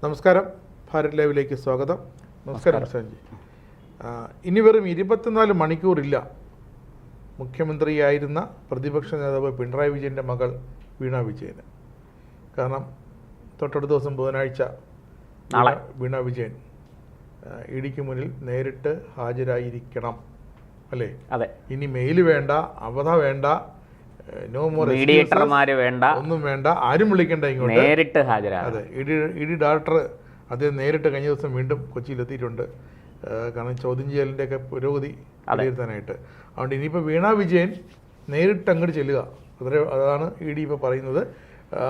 നമസ്കാരം, ഭാരത് ലൈവിലേക്ക് സ്വാഗതം. നമസ്കാരം സഞ്ജി. ഇനി വെറും 24 മണിക്കൂറില്ല മുഖ്യമന്ത്രിയായിരുന്ന പ്രതിപക്ഷ നേതാവ് പിണറായി വിജയൻ്റെ മകൾ വീണ വിജയന്. കാരണം തൊട്ടടുത്ത ദിവസം ബുധനാഴ്ച വീണ വിജയൻ ഇഡിക്ക് മുന്നിൽ നേരിട്ട് ഹാജരായിരിക്കണം, അല്ലേ? അതെ. ഇനി മെയിൽ വേണ്ട, അവധ വേണ്ട, നോ മോർ മീഡിയേറ്റർമാര് വേണ്ട, ഒന്നും വേണ്ട, ആരും വിളിക്കേണ്ട, ഇങ്ങോട്ട് നേരിട്ട് ഹാജരാകും. അതെ, ഇഡി ഡയറക്ടർ അദ്ദേഹം നേരിട്ട് കഴിഞ്ഞ ദിവസം വീണ്ടും കൊച്ചിയിലെത്തിയിട്ടുണ്ട്. കാരണം ചോദ്യം ചെയ്യലിൻ്റെ ഒക്കെ പുരോഗതി വിലയിരുത്താനായിട്ട്. അതുകൊണ്ട് ഇനിയിപ്പോൾ വീണ വിജയൻ നേരിട്ട് അങ്ങോട്ട് ചെല്ലുക, അതാണ് ഇഡി ഇപ്പോൾ പറയുന്നത്.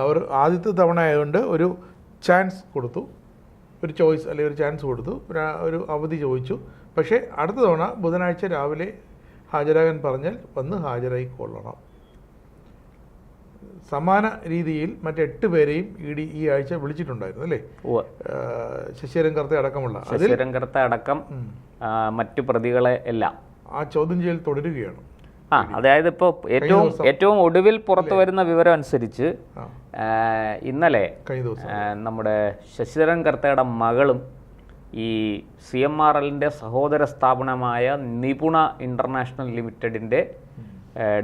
അവർ ആദ്യത്തെ തവണ ആയതുകൊണ്ട് ഒരു ചാൻസ് കൊടുത്തു, ഒരു ചോയ്സ് അല്ലെങ്കിൽ ഒരു ചാൻസ് കൊടുത്തു, ഒരു അവധി ചോദിച്ചു. പക്ഷേ അടുത്ത തവണ ബുധനാഴ്ച രാവിലെ ഹാജരാകാൻ പറഞ്ഞാൽ വന്ന് ഹാജരായിക്കൊള്ളണം. സമാന രീതിയിൽ മറ്റ് 8 പേരെയും ഇഡി ഈ ആഴ്ച വിളിച്ചിട്ടുണ്ടായിരുന്നു, അല്ലേ? ശശിധരൻ കർത്ത അടക്കമുള്ള അടക്കം മറ്റു പ്രതികളെ എല്ലാം ആ ചോദ്യം ചെയ്യൽ തുടരുകയാണ്. അതായത് ഇപ്പോൾ ഏറ്റവും ഒടുവിൽ പുറത്തു വരുന്ന വിവരം അനുസരിച്ച് ഇന്നലെ നമ്മുടെ ശശിധരൻ കർത്തയുടെ മകളും ഈ CMRLന്റെ സഹോദര സ്ഥാപനമായ നിപുണ ഇന്റർനാഷണൽ ലിമിറ്റഡിൻ്റെ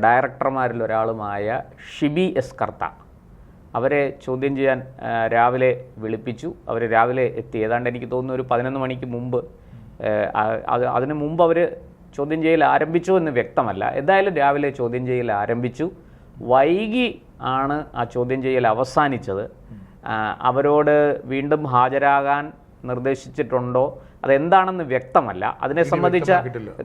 ഡയറക്ടർമാരിൽ ഒരാളുമായ ഷിബി എസ് കർത്ത അവരെ ചോദ്യം ചെയ്യാൻ രാവിലെ വിളിപ്പിച്ചു. അവർ രാവിലെ എത്തി. ഏതാണ്ട് എനിക്ക് തോന്നുന്നു ഒരു 11 മണിക്ക് മുമ്പ്. അതിന് മുമ്പ് അവർ ചോദ്യം ചെയ്യൽ ആരംഭിച്ചു എന്ന് വ്യക്തമല്ല. എന്തായാലും രാവിലെ ചോദ്യം ചെയ്യൽ ആരംഭിച്ചു. വൈകി ആണ് ആ ചോദ്യം ചെയ്യൽ അവസാനിച്ചത്. അവരോട് വീണ്ടും ഹാജരാകാൻ നിർദ്ദേശിച്ചിട്ടുണ്ടോ അതെന്താണെന്ന് വ്യക്തമല്ല. അതിനെ സംബന്ധിച്ച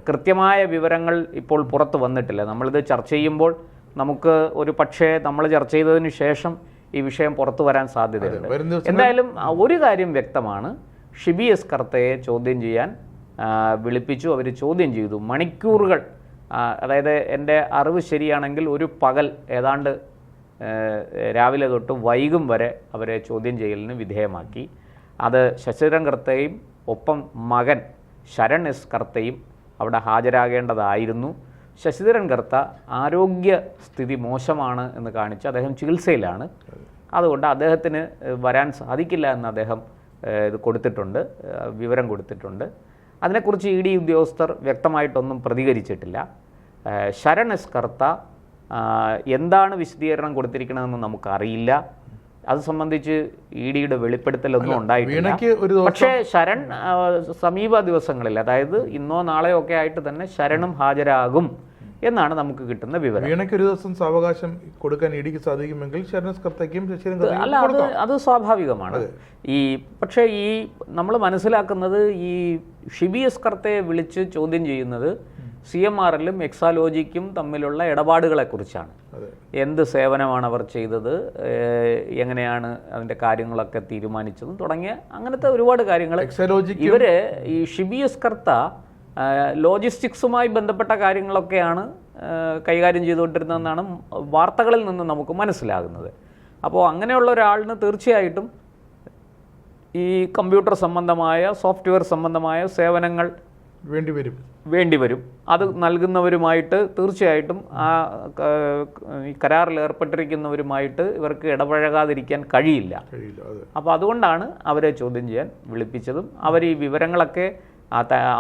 കൃത്യമായ വിവരങ്ങൾ ഇപ്പോൾ പുറത്തു വന്നിട്ടില്ല. നമ്മളിത് ചർച്ച ചെയ്യുമ്പോൾ നമുക്ക് ഒരു പക്ഷേ നമ്മൾ ചർച്ച ചെയ്തതിന് ശേഷം ഈ വിഷയം പുറത്തു വരാൻ സാധ്യതയുണ്ട്. എന്തായാലും ഒരു കാര്യം വ്യക്തമാണ്, ഷിബി എസ് കർത്തയെ ചോദ്യം ചെയ്യാൻ വിളിപ്പിച്ചു. അവർ ചോദ്യം ചെയ്തു മണിക്കൂറുകൾ. അതായത് എൻ്റെ അറിവ് ശരിയാണെങ്കിൽ ഒരു പകൽ ഏതാണ്ട് രാവിലെ തൊട്ട് വൈകും വരെ അവരെ ചോദ്യം ചെയ്യലിന് വിധേയമാക്കി. അത് ശശിധരൻ കർത്തയും ഒപ്പം മകൻ ശരൺ എസ് കർത്തയും അവിടെ ഹാജരാകേണ്ടതായിരുന്നു. ശശിധരൻ കർത്ത ആരോഗ്യസ്ഥിതി മോശമാണ് എന്ന് കാണിച്ച് അദ്ദേഹം ചികിത്സയിലാണ്. അതുകൊണ്ട് അദ്ദേഹത്തിന് വരാൻ സാധിക്കില്ല എന്ന് അദ്ദേഹം ഇത് കൊടുത്തിട്ടുണ്ട്, വിവരം കൊടുത്തിട്ടുണ്ട്. അതിനെക്കുറിച്ച് ഇഡി ഉദ്യോഗസ്ഥർ വ്യക്തമായിട്ടൊന്നും പ്രതികരിച്ചിട്ടില്ല. ശരൺ എസ് കർത്ത എന്താണ് വിശദീകരണം കൊടുത്തിരിക്കണമെന്ന് നമുക്കറിയില്ല. അത് സംബന്ധിച്ച് ഇഡിയുടെ വെളിപ്പെടുത്തലൊന്നും ഉണ്ടായിട്ടില്ല. പക്ഷേ ശരൺ സമീപ ദിവസങ്ങളിൽ, അതായത് ഇന്നോ നാളെയോ ഒക്കെ ആയിട്ട് തന്നെ ശരണും ഹാജരാകും എന്നാണ് നമുക്ക് കിട്ടുന്ന വിവരം. വീണയ്ക്ക് ഒരു ദിവസം സാവകാശം കൊടുക്കാൻ ഇഡിക്ക് സാധിക്കുമെങ്കിൽ അല്ല, അത് സ്വാഭാവികമാണ്. പക്ഷേ ഈ നമ്മൾ മനസ്സിലാക്കുന്നത് ഈ ഷിബി എസ് കർത്തയെ വിളിച്ച് ചോദ്യം ചെയ്യുന്നത് CMRLും എക്സാലോജിക്കും തമ്മിലുള്ള ഇടപാടുകളെക്കുറിച്ചാണ്. എന്ത് സേവനമാണ് അവർ ചെയ്തത്, എങ്ങനെയാണ് അതിൻ്റെ കാര്യങ്ങളൊക്കെ തീരുമാനിച്ചതും തുടങ്ങിയ അങ്ങനത്തെ ഒരുപാട് കാര്യങ്ങൾ. ഇവര് ഈ ഷിബി എസ് കർത്ത ലോജിസ്റ്റിക്സുമായി ബന്ധപ്പെട്ട കാര്യങ്ങളൊക്കെയാണ് കൈകാര്യം ചെയ്തുകൊണ്ടിരുന്നതെന്നാണ് വാർത്തകളിൽ നിന്ന് നമുക്ക് മനസ്സിലാകുന്നത്. അപ്പോൾ അങ്ങനെയുള്ള ഒരാളിന് തീർച്ചയായിട്ടും ഈ കമ്പ്യൂട്ടർ സംബന്ധമായ സോഫ്റ്റ്വെയർ സംബന്ധമായ സേവനങ്ങൾ വേണ്ടിവരും. അത് നൽകുന്നവരുമായിട്ട് തീർച്ചയായിട്ടും ആ കരാറിൽ ഏർപ്പെട്ടിരിക്കുന്നവരുമായിട്ട് ഇവർക്ക് ഇടപഴകാതിരിക്കാൻ കഴിയില്ല. അപ്പോൾ അതുകൊണ്ടാണ് അവരെ ചോദ്യം ചെയ്യാൻ വിളിപ്പിച്ചതും. അവർ ഈ വിവരങ്ങളൊക്കെ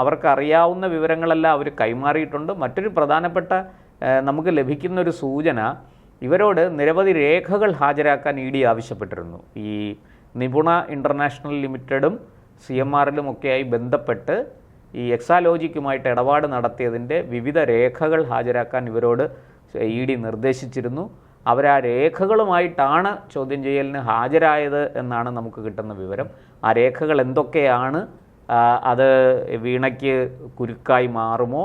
അവർക്ക് അറിയാവുന്ന വിവരങ്ങളെല്ലാം അവർ കൈമാറിയിട്ടുണ്ട്. മറ്റൊരു പ്രധാനപ്പെട്ട നമുക്ക് ലഭിക്കുന്ന ഒരു സൂചന, ഇവരോട് നിരവധി രേഖകൾ ഹാജരാക്കാൻ ഇഡി ആവശ്യപ്പെട്ടിരുന്നു. ഈ നിപുണ ഇന്റർനാഷണൽ ലിമിറ്റഡും CMRLും ഒക്കെയായി ബന്ധപ്പെട്ട് ഈ എക്സാലോജിക്കുമായിട്ട് ഇടപാട് നടത്തിയതിൻ്റെ വിവിധ രേഖകൾ ഹാജരാക്കാൻ ഇവരോട് ഇഡി നിർദ്ദേശിച്ചിരുന്നു. അവർ ആ രേഖകളുമായിട്ടാണ് ചോദ്യം ചെയ്യലിന് ഹാജരായത് എന്നാണ് നമുക്ക് കിട്ടുന്ന വിവരം. ആ രേഖകൾ എന്തൊക്കെയാണ്, അത് വീണയ്ക്ക് കുരുക്കായി മാറുമോ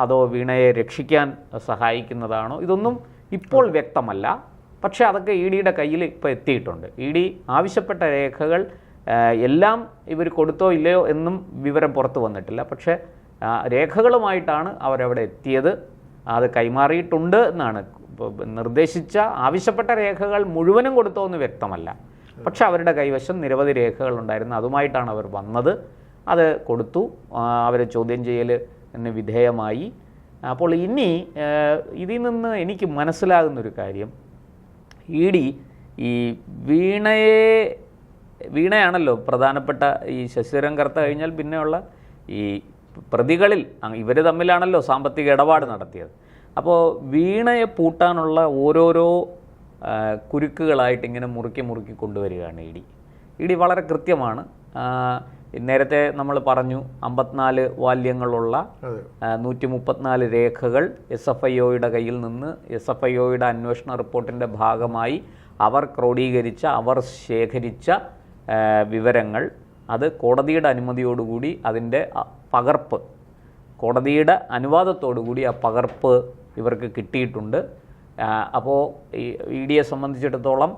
അതോ വീണയെ രക്ഷിക്കാൻ സഹായിക്കുന്നതാണോ, ഇതൊന്നും ഇപ്പോൾ വ്യക്തമല്ല. പക്ഷേ അതൊക്കെ ഇഡിയുടെ കയ്യിൽ ഇപ്പോൾ എത്തിയിട്ടുണ്ട്. ഇഡി ആവശ്യപ്പെട്ട രേഖകൾ എല്ലാം ഇവർ കൊടുത്തോ ഇല്ലയോ എന്നും വിവരം പുറത്തു വന്നിട്ടില്ല. പക്ഷേ രേഖകളുമായിട്ടാണ് അവരവിടെ എത്തിയത്. അത് കൈമാറിയിട്ടുണ്ട് എന്നാണ് നിർദ്ദേശിച്ച. ആവശ്യപ്പെട്ട രേഖകൾ മുഴുവനും കൊടുത്തോ എന്ന് വ്യക്തമല്ല. പക്ഷെ അവരുടെ കൈവശം നിരവധി രേഖകളുണ്ടായിരുന്നു. അതുമായിട്ടാണ് അവർ വന്നത്. അത് കൊടുത്തു. അവരെ ചോദ്യം ചെയ്യലിന് വിധേയമായി. അപ്പോൾ ഇനി ഇതിൽ നിന്ന് എനിക്ക് മനസ്സിലാകുന്നൊരു കാര്യം, ഇഡി ഈ വീണയെ വീണയാണല്ലോ പ്രധാനപ്പെട്ട ഈ ശശിധരൻ കർത്ത കഴിഞ്ഞാൽ പിന്നെയുള്ള ഈ പ്രതികളിൽ ഇവർ തമ്മിലാണല്ലോ സാമ്പത്തിക ഇടപാട് നടത്തിയത്. അപ്പോൾ വീണയെ പൂട്ടാനുള്ള ഓരോരോ കുരുക്കുകളായിട്ട് ഇങ്ങനെ മുറുക്കി കൊണ്ടുവരികയാണ് ഇ ഡി വളരെ കൃത്യമാണ്. നേരത്തെ നമ്മൾ പറഞ്ഞു 54 വാല്യങ്ങളുള്ള 134 രേഖകൾ SFIOയുടെ കയ്യിൽ നിന്ന് SFIOയുടെ അന്വേഷണ റിപ്പോർട്ടിൻ്റെ ഭാഗമായി അവർ ക്രോഡീകരിച്ച, അവർ ശേഖരിച്ച വിവരങ്ങൾ, അത് കോടതിയുടെ അനുമതിയോടുകൂടി അതിൻ്റെ പകർപ്പ്, കോടതിയുടെ അനുവാദത്തോടുകൂടി ആ പകർപ്പ് ഇവർക്ക് കിട്ടിയിട്ടുണ്ട്. അപ്പോൾ ഇ ഡിയെ സംബന്ധിച്ചിടത്തോളം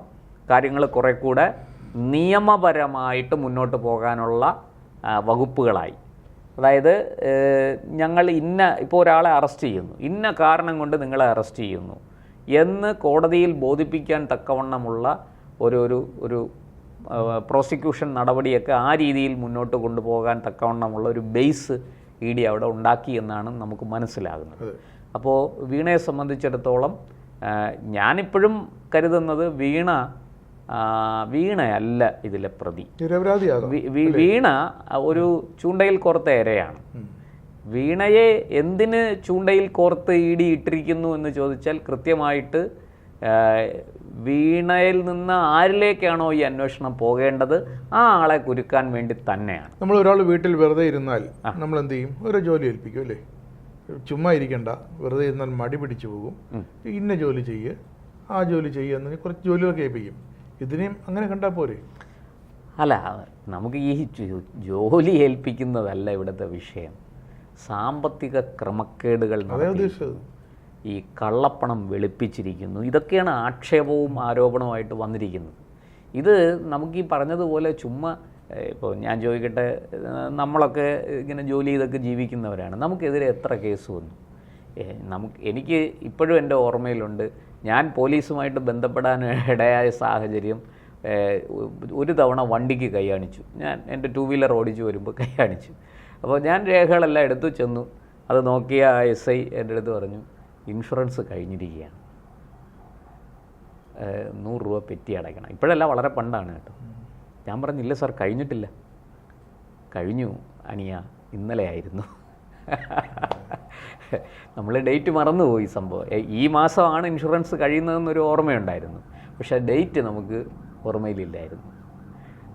കാര്യങ്ങൾ കുറെ കൂടെ നിയമപരമായിട്ട് മുന്നോട്ട് പോകാനുള്ള വകുപ്പുകളായി. അതായത് ഞങ്ങൾ ഇപ്പോൾ ഒരാളെ അറസ്റ്റ് ചെയ്യുന്നു, ഇന്ന കാരണം കൊണ്ട് നിങ്ങളെ അറസ്റ്റ് ചെയ്യുന്നു എന്ന് കോടതിയിൽ ബോധിപ്പിക്കാൻ തക്കവണ്ണമുള്ള ഒരു പ്രോസിക്യൂഷൻ നടപടിയൊക്കെ ആ രീതിയിൽ മുന്നോട്ട് കൊണ്ടുപോകാൻ തക്കവണ്ണമുള്ള ഒരു ബേസ് ഇ ഡി അവിടെ ഉണ്ടാക്കി എന്നാണ് നമുക്ക് മനസ്സിലാകുന്നത്. അപ്പോൾ വീണയെ സംബന്ധിച്ചിടത്തോളം ഞാനിപ്പോഴും കരുതുന്നത് വീണയല്ല ഇതിലെ പ്രതി. വീണ ഒരു ചൂണ്ടയിൽ കോർത്ത ഇരയാണ്. വീണയെ എന്തിന് ചൂണ്ടയിൽ കോർത്ത് ഇ ഡി ഇട്ടിരിക്കുന്നു എന്ന് ചോദിച്ചാൽ കൃത്യമായിട്ട് വീണയിൽ നിന്ന് ആരിലേക്കാണോ ഈ അന്വേഷണം പോകേണ്ടത് ആ ആളെ കുരുക്കാൻ വേണ്ടി തന്നെയാണ്. നമ്മൾ ഒരാൾ വീട്ടിൽ വെറുതെ ഇരുന്നാൽ നമ്മൾ എന്ത് ചെയ്യും? ഒരു ജോലി ഏൽപ്പിക്കും അല്ലേ? ചുമ്മാ ഇരിക്കണ്ട, വെറുതെ ഇരുന്നാൽ മടി പിടിച്ചു പോകും. ഇന്ന ജോലി ചെയ്യുക, ആ ജോലി ചെയ്യുക എന്ന് കുറച്ച് ജോലികളൊക്കെ ഏൽപ്പിക്കും. ഇതിനെയും അങ്ങനെ കണ്ടാൽ പോരെ? അല്ല, നമുക്ക് ഈ ജോലി ഏൽപ്പിക്കുന്നതല്ല ഇവിടുത്തെ വിഷയം. സാമ്പത്തിക ക്രമക്കേടുകൾ, ഈ കള്ളപ്പണം വെളുപ്പിച്ചിരിക്കുന്നു, ഇതൊക്കെയാണ് ആക്ഷേപവും ആരോപണവുമായിട്ട് വന്നിരിക്കുന്നത്. ഇത് നമുക്ക് ഈ പറഞ്ഞതുപോലെ ചുമ്മാ ഇപ്പോൾ ഞാൻ ചോദിക്കട്ടെ, നമ്മളൊക്കെ ഇങ്ങനെ ജോലി ചെയ്തൊക്കെ ജീവിക്കുന്നവരാണ്. നമുക്കെതിരെ എത്ര കേസ് വന്നു? എനിക്ക് ഇപ്പോഴും എൻ്റെ ഓർമ്മയിലുണ്ട്, ഞാൻ പോലീസുമായിട്ട് ബന്ധപ്പെടാൻ ഇടയായ സാഹചര്യം. ഒരു തവണ വണ്ടിക്ക് കൈ കാണിച്ചു, ഞാൻ എൻ്റെ 2 വീലർ ഓടിച്ചു വരുമ്പോൾ കൈ കാണിച്ചു. അപ്പോൾ ഞാൻ രേഖകളെല്ലാം എടുത്തു ചെന്നു. അത് നോക്കിയ SI എൻ്റെ അടുത്ത് പറഞ്ഞു, ഇൻഷുറൻസ് കഴിഞ്ഞിരിക്കുകയാണ്, 100 രൂപ പെറ്റി അടയ്ക്കണം. ഇപ്പോഴല്ല, വളരെ പണ്ടാണ് കേട്ടോ. ഞാൻ പറഞ്ഞില്ല സാർ, കഴിഞ്ഞിട്ടില്ല. കഴിഞ്ഞു അനിയ, ഇന്നലെ ആയിരുന്നു. നമ്മൾ ഡേറ്റ് മറന്നുപോയി. സംഭവം ഈ മാസമാണ് ഇൻഷുറൻസ് കഴിയുന്നതെന്നൊരു ഓർമ്മയുണ്ടായിരുന്നു, പക്ഷേ ഡേറ്റ് നമുക്ക് ഓർമ്മയിലില്ലായിരുന്നു.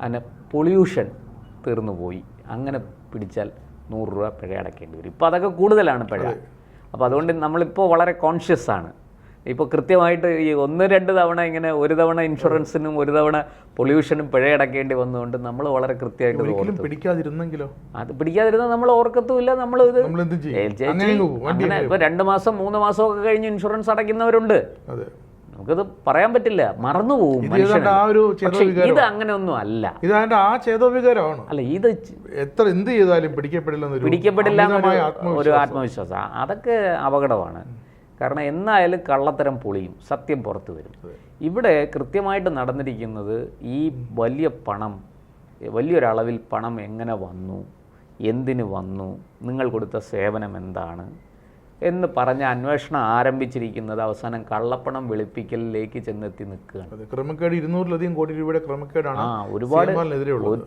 അങ്ങനെ പൊല്യൂഷൻ തീർന്നു പോയി. അങ്ങനെ പിടിച്ചാൽ 100 രൂപ പിഴ അടയ്ക്കേണ്ടി വരും. ഇപ്പോൾ അതൊക്കെ കൂടുതലാണ് പിഴ. അപ്പോൾ അതുകൊണ്ട് നമ്മളിപ്പോൾ വളരെ കോൺഷ്യസ് ആണ്. ഇപ്പോൾ കൃത്യമായിട്ട് ഈ 1-2 തവണ ഇങ്ങനെ, ഒരു തവണ ഇൻഷുറൻസിനും ഒരു തവണ പൊല്യൂഷനും പിഴയടക്കേണ്ടി വന്നുകൊണ്ട് നമ്മൾ വളരെ കൃത്യമായിട്ട് പിടിക്കാതിരുന്നെങ്കിലോ? അത് പിടിക്കാതിരുന്നാൽ നമ്മൾ ഓർക്കത്തുമില്ല. നമ്മൾ ഇത് അങ്ങനെ ഇപ്പോൾ 2 മാസം 3 മാസമൊക്കെ കഴിഞ്ഞ് ഇൻഷുറൻസ് അടയ്ക്കുന്നവരുണ്ട്. നമുക്കത് പറയാൻ പറ്റില്ല, മറന്നുപോകും. ഇത് അങ്ങനെ ഒന്നും അല്ല. അല്ല, ഇത് എത്ര എന്ത് ചെയ്താലും പിടിക്കപ്പെടില്ല ഒരു ആത്മവിശ്വാസം. അതൊക്കെ അപകടമാണ്. കാരണം എന്നായാലും കള്ളത്തരം പൊളിയും, സത്യം പുറത്തു വരും. ഇവിടെ കൃത്യമായിട്ട് നടന്നിരിക്കുന്നത് ഈ വലിയൊരളവിൽ പണം എങ്ങനെ വന്നു, എന്തിനു വന്നു, നിങ്ങൾ കൊടുത്ത സേവനം എന്താണ് എന്ന് പറഞ്ഞ അന്വേഷണം ആരംഭിച്ചിരിക്കുന്നത് അവസാനം കള്ളപ്പണം വെളുപ്പിക്കലിലേക്ക് ചെന്നെത്തി നിൽക്കുകയാണ്. ക്രമക്കേട് 200-ലധികം കോടി രൂപയുടെ ക്രമക്കേടാണ്.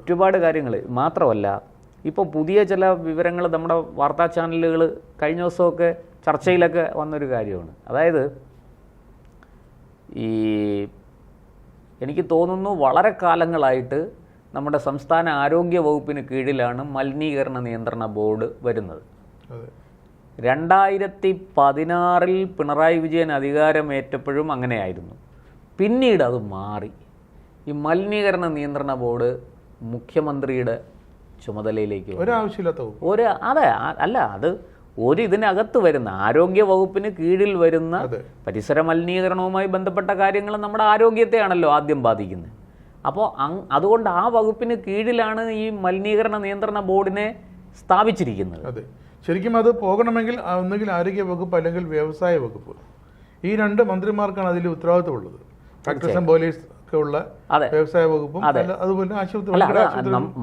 ഒരുപാട് കാര്യങ്ങൾ മാത്രമല്ല, ഇപ്പോൾ പുതിയ ചില വിവരങ്ങൾ നമ്മുടെ വാർത്താ ചാനലുകൾ കഴിഞ്ഞ ദിവസമൊക്കെ ചർച്ചയിലൊക്കെ വന്നൊരു കാര്യമാണ്. അതായത് എനിക്ക് തോന്നുന്നു വളരെ കാലങ്ങളായിട്ട് നമ്മുടെ സംസ്ഥാന ആരോഗ്യ വകുപ്പിന് കീഴിലാണ് മലിനീകരണ നിയന്ത്രണ ബോർഡ് വരുന്നത്. 2016 പിണറായി വിജയൻ അധികാരമേറ്റപ്പോഴും അങ്ങനെയായിരുന്നു. പിന്നീട് അത് മാറി. ഈ മലിനീകരണ നിയന്ത്രണ ബോർഡ് മുഖ്യമന്ത്രിയുടെ ചുമതലയിലേക്ക് ഇതിനകത്ത് വരുന്ന ആരോഗ്യ വകുപ്പിന് കീഴിൽ വരുന്ന പരിസര മലിനീകരണവുമായി ബന്ധപ്പെട്ട കാര്യങ്ങൾ നമ്മുടെ ആരോഗ്യത്തെയാണല്ലോ ആദ്യം ബാധിക്കുന്നത്. അപ്പോൾ അതുകൊണ്ട് ആ വകുപ്പിന് കീഴിലാണ് ഈ മലിനീകരണ നിയന്ത്രണ ബോർഡിനെ സ്ഥാപിച്ചിരിക്കുന്നത്. ശരിക്കും അത് പോകണമെങ്കിൽ ഒന്നുകിൽ ആരോഗ്യ വകുപ്പ് അല്ലെങ്കിൽ വ്യവസായ വകുപ്പ്, ഈ 2 മന്ത്രിമാർക്കാണ് അതിൽ ഉത്തരവാദിത്തമുള്ളത്. ഫാക്ടറിസം പോലീസ് ഉള്ള വ്യവസായ വകുപ്പും അതുപോലെ ആശുപത്രി.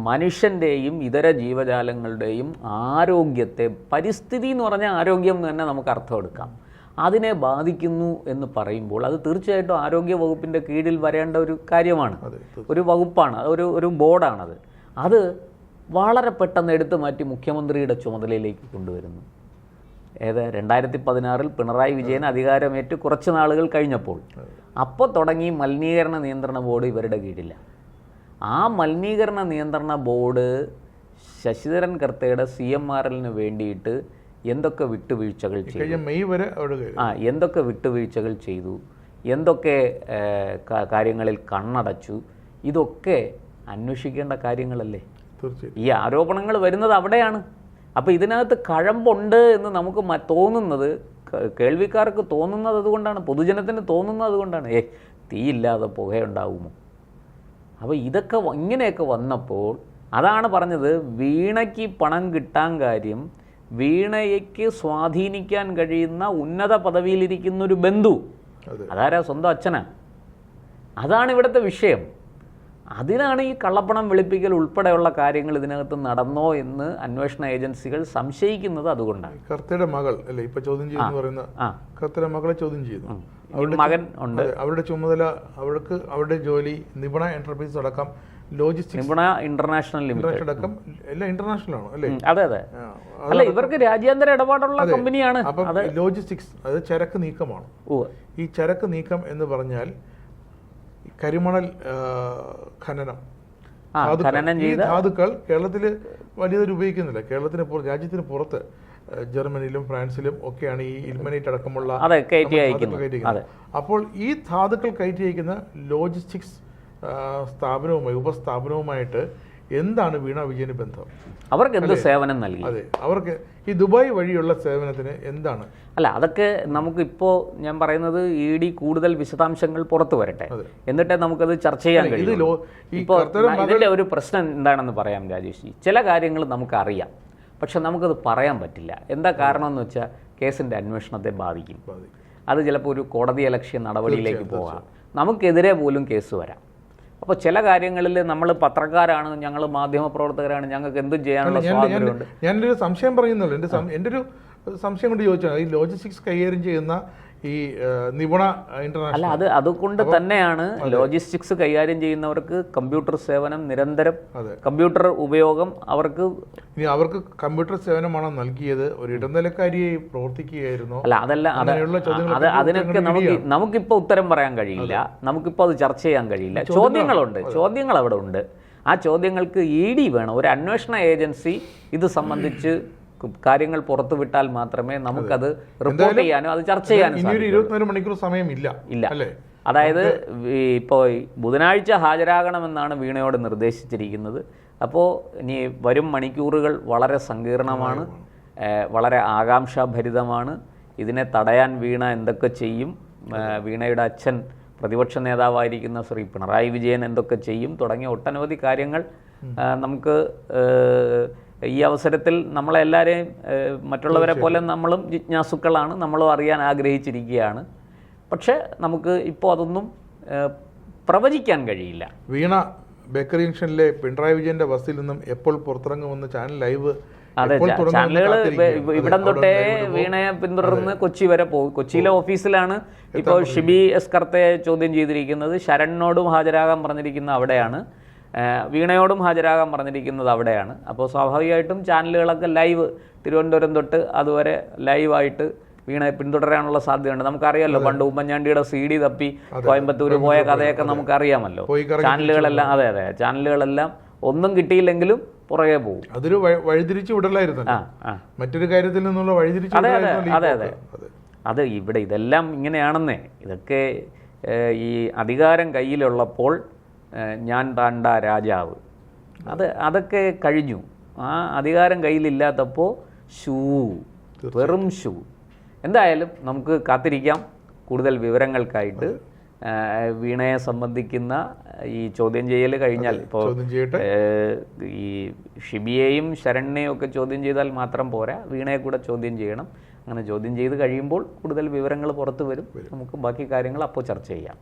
മനുഷ്യന്റെയും ഇതര ജീവജാലങ്ങളുടെയും ആരോഗ്യത്തെ, പരിസ്ഥിതി എന്ന് പറഞ്ഞാൽ ആരോഗ്യം എന്ന് തന്നെ നമുക്ക് അർത്ഥം എടുക്കാം. അതിനെ ബാധിക്കുന്നു എന്ന് പറയുമ്പോൾ അത് തീർച്ചയായിട്ടും ആരോഗ്യ വകുപ്പിൻ്റെ കീഴിൽ വരേണ്ട ഒരു കാര്യമാണ്, ഒരു വകുപ്പാണ്, ഒരു ബോർഡാണത്. അത് വളരെ പെട്ടെന്ന് എടുത്തു മാറ്റി മുഖ്യമന്ത്രിയുടെ ചുമതലയിലേക്ക് കൊണ്ടുവരുന്നു. 2016 പിണറായി വിജയൻ അധികാരമേറ്റ് കുറച്ച് നാളുകൾ കഴിഞ്ഞപ്പോൾ അപ്പോൾ തുടങ്ങി മലിനീകരണ നിയന്ത്രണ ബോർഡ് ഇവരുടെ കീഴില്ല. ആ മലിനീകരണ നിയന്ത്രണ ബോർഡ് ശശിധരൻ കർത്തയുടെ CMRLന് വേണ്ടിയിട്ട് എന്തൊക്കെ വിട്ടുവീഴ്ചകൾ ചെയ്തു, എന്തൊക്കെ വിട്ടുവീഴ്ചകൾ ചെയ്തു, എന്തൊക്കെ കാര്യങ്ങളിൽ കണ്ണടച്ചു, ഇതൊക്കെ അന്വേഷിക്കേണ്ട കാര്യങ്ങളല്ലേ. ഈ ആരോപണങ്ങൾ വരുന്നത് അവിടെയാണ്. അപ്പോൾ ഇതിനകത്ത് കഴമ്പുണ്ട് എന്ന് നമുക്ക് തോന്നുന്നത്, കേൾവിക്കാർക്ക് തോന്നുന്നത് അതുകൊണ്ടാണ്, പൊതുജനത്തിന് തോന്നുന്നത് അതുകൊണ്ടാണ്. തീയില്ലാതെ പുകയുണ്ടാവുമോ? അപ്പോൾ ഇതൊക്കെ ഇങ്ങനെയൊക്കെ വന്നപ്പോൾ അതാണ് പറഞ്ഞത്, വീണയ്ക്ക് പണം കിട്ടാൻ കാര്യം വീണയ്ക്ക് സ്വാധീനിക്കാൻ കഴിയുന്ന ഉന്നത പദവിയിലിരിക്കുന്നൊരു ബന്ധു, അതാരാ? സ്വന്തം അച്ഛനാ. അതാണ് ഇവിടുത്തെ വിഷയം. അതിനാണ് ഈ കള്ളപ്പണം വെളുപ്പിക്കൽ ഉൾപ്പെടെയുള്ള കാര്യങ്ങൾ ഇതിനകത്ത് നടന്നോ എന്ന് അന്വേഷണ ഏജൻസികൾ സംശയിക്കുന്നത്. അതുകൊണ്ടാണ് കർത്തയുടെ മകൾ അല്ലേ ഇപ്പൊ ചോദ്യം ചെയ്യുന്ന പറയുന്ന കർത്തയുടെ മകളെ ചോദ്യം ചെയ്യുന്നു. മകൻ ഉണ്ട്, അവരുടെ ചുമതല, അവരുടെ ജോലി നിപുണ എന്റർപ്രൈസ് അടക്കം ലോജിസ്റ്റിക്സ്, നിപുണ ഇന്റർനാഷണൽ ലിമിറ്റഡ് അടക്കം എല്ലാം ഇന്റർനാഷണൽ ആണ് അല്ലേ? അതെ അതെ. അല്ല, ഇവർക്ക് രാജ്യാന്തര ഇടപാടുള്ള കമ്പനിയാണ്. ലോജിസ്റ്റിക്സ് അത് ചരക്ക് നീക്കമാണ്. ഈ ചരക്ക് നീക്കം എന്ന് പറഞ്ഞാൽ കരിമണൽ ഖനനം, ഈ ധാതുക്കൾ കേരളത്തിൽ വലിയതൊരു ഉപയോഗിക്കുന്നില്ല. രാജ്യത്തിന് പുറത്ത് ജർമ്മനിയിലും ഫ്രാൻസിലും ഒക്കെയാണ് ഈ ഇൽമനൈറ്റ് അടക്കമുള്ള കയറ്റി അയക്കുന്നത്. അപ്പോൾ ഈ ധാതുക്കൾ കയറ്റി അയക്കുന്ന ലോജിസ്റ്റിക്സ് സ്ഥാപനവുമായി ഉപസ്ഥാപനവുമായിട്ട് എന്താണ് വീണ വിജയന് ബന്ധം? അവർക്ക് എന്ത് സേവനം നൽകി? അതെ, അവർക്ക് ഈ ദുബായ് വഴിയുള്ള സേവനത്തിന് എന്താണ്? അല്ല, അതൊക്കെ നമുക്കിപ്പോൾ ഞാൻ പറയുന്നത് ED കൂടുതൽ വിശദാംശങ്ങൾ പുറത്തു വരട്ടെ, എന്നിട്ടേ നമുക്കത് ചർച്ച ചെയ്യാൻ കഴിയും. ഇപ്പോൾ ഇതിൻ്റെ ഒരു പ്രശ്നം എന്താണെന്ന് പറയാം രാജേഷ്. ചില കാര്യങ്ങൾ നമുക്കറിയാം, പക്ഷെ നമുക്കത് പറയാൻ പറ്റില്ല. എന്താ കാരണം എന്ന് വെച്ചാൽ കേസിൻ്റെ അന്വേഷണത്തെ ബാധിക്കും. അത് ചിലപ്പോൾ ഒരു കോടതിയലക്ഷ്യ നടപടിയിലേക്ക് പോകാം, നമുക്കെതിരെ പോലും കേസ് വരാം. അപ്പോൾ ചില കാര്യങ്ങളിൽ നമ്മൾ പത്രക്കാരാണ്, ഞങ്ങൾ മാധ്യമപ്രവർത്തകരാണ്, ഞങ്ങൾക്ക് എന്തും ചെയ്യാനുള്ള സ്വാതന്ത്ര്യമുണ്ട്. ഞാനൊരു സംശയം പറയുന്നുള്ളൂ. എൻ്റെ ഒരു സംശയം കൊണ്ട് ചോദിച്ചാൽ ഈ ലോജിസ്റ്റിക്സ് കൈകാര്യം ചെയ്യുന്ന ഈ നിപുണ ഇന്റർനാഷണൽ, അല്ല അതുകൊണ്ട് തന്നെയാണ് ലോജിസ്റ്റിക്സ് കൈകാര്യം ചെയ്യുന്നവർക്ക് കമ്പ്യൂട്ടർ സേവനം നിരന്തരം, കമ്പ്യൂട്ടർ ഉപയോഗം അവർക്ക് കമ്പ്യൂട്ടർ സേവനമാണോ നൽകിയത്? ഒരു ഇടനിലക്കാരിയായി പ്രവർത്തിക്കുകയായിരുന്നു? അല്ല, അതല്ല, അതിനൊക്കെ നമുക്കിപ്പോൾ ഉത്തരം പറയാൻ കഴിയില്ല, നമുക്കിപ്പോൾ അത് ചർച്ച ചെയ്യാൻ കഴിയില്ല. ചോദ്യങ്ങൾ അവിടെ ഉണ്ട്. ആ ചോദ്യങ്ങൾക്ക് ED വേണം. ഒരു അന്വേഷണ ഏജൻസി ഇത് സംബന്ധിച്ച് കാര്യങ്ങൾ പുറത്തുവിട്ടാൽ മാത്രമേ നമുക്കത് റിപ്പോർട്ട് ചെയ്യാനോ അത് ചർച്ച ചെയ്യാനോ 24 മണിക്കൂർ സമയമില്ല. അതായത് ഇപ്പോൾ ബുധനാഴ്ച ഹാജരാകണമെന്നാണ് വീണയോട് നിർദ്ദേശിച്ചിരിക്കുന്നത്. അപ്പോൾ ഇനി വരും മണിക്കൂറുകൾ വളരെ സങ്കീർണമാണ്, വളരെ ആകാംക്ഷാഭരിതമാണ്. ഇതിനെ തടയാൻ വീണ എന്തൊക്കെ ചെയ്യും, വീണയുടെ അച്ഛൻ പ്രതിപക്ഷ നേതാവായിരിക്കുന്ന ശ്രീ പിണറായി വിജയൻ എന്തൊക്കെ ചെയ്യും തുടങ്ങിയ ഒട്ടനവധി കാര്യങ്ങൾ നമുക്ക് ഈ അവസരത്തിൽ നമ്മളെല്ലാവരെയും മറ്റുള്ളവരെ പോലെ നമ്മളും ജിജ്ഞാസുക്കളാണ്, നമ്മളും അറിയാൻ ആഗ്രഹിച്ചിരിക്കുകയാണ്. പക്ഷേ നമുക്ക് ഇപ്പോൾ അതൊന്നും പ്രവചിക്കാൻ കഴിയില്ല. വീണ ബേക്കറി ജംഗ്ഷനിലെ പിണറായി വിജയന്റെ ബസ്സിൽ നിന്നും എപ്പോൾ പുറത്തിറങ്ങുമെന്ന് ചാനൽ ലൈവ്, അതെ, ചാനലുകൾ ഇവിടം തൊട്ടേ വീണയെ പിന്തുടർന്ന് കൊച്ചി വരെ പോകും. കൊച്ചിയിലെ ഓഫീസിലാണ് ഇപ്പോൾ ഷിബി എസ് കർത്തയെ ചോദ്യം ചെയ്തിരിക്കുന്നത്. ശരണിനോടും ഹാജരാകാൻ പറഞ്ഞിരിക്കുന്നത് അവിടെയാണ്, വീണയോടും ഹാജരാകാൻ പറഞ്ഞിരിക്കുന്നത് അവിടെയാണ്. അപ്പോൾ സ്വാഭാവികമായിട്ടും ചാനലുകളൊക്കെ ലൈവ്, തിരുവനന്തപുരം തൊട്ട് അതുവരെ ലൈവായിട്ട് വീണയെ പിന്തുടരാനുള്ള സാധ്യതയുണ്ട്. നമുക്കറിയാമല്ലോ, പണ്ട് ഉമ്മൻചാണ്ടിയുടെ CD തപ്പി കോയമ്പത്തൂർ പോയ കഥയൊക്കെ നമുക്കറിയാമല്ലോ. ചാനലുകളെല്ലാം, അതെ, ചാനലുകളെല്ലാം ഒന്നും കിട്ടിയില്ലെങ്കിലും പുറകെ പോകും. അതൊരു വഴിതിരിച്ചു വിടലായിരുന്നു, മറ്റൊരു കാര്യത്തിൽ നിന്നുള്ള വഴിതിരിച്ചു. അതെ, അത് ഇവിടെ ഇതെല്ലാം ഇങ്ങനെയാണെന്നേ. ഇതൊക്കെ ഈ അധികാരം കയ്യിലുള്ളപ്പോൾ ഞാൻ താണ്ട രാജാവ്, അതൊക്കെ കഴിഞ്ഞു. ആ അധികാരം കയ്യിലില്ലാത്തപ്പോൾ വെറും ഷൂ. എന്തായാലും നമുക്ക് കാത്തിരിക്കാം കൂടുതൽ വിവരങ്ങൾക്കായിട്ട്. വീണയെ സംബന്ധിക്കുന്ന ഈ ചോദ്യം ചെയ്യൽ കഴിഞ്ഞാൽ, ഇപ്പോൾ ഈ ഷിബിയെയും ശരണിനെയും ഒക്കെ ചോദ്യം ചെയ്താൽ മാത്രം പോരാ, വീണയെ കൂടെ ചോദ്യം ചെയ്യണം. അങ്ങനെ ചോദ്യം ചെയ്ത് കഴിയുമ്പോൾ കൂടുതൽ വിവരങ്ങൾ പുറത്തു വരും. നമുക്ക് ബാക്കി കാര്യങ്ങൾ അപ്പോൾ ചർച്ച ചെയ്യാം.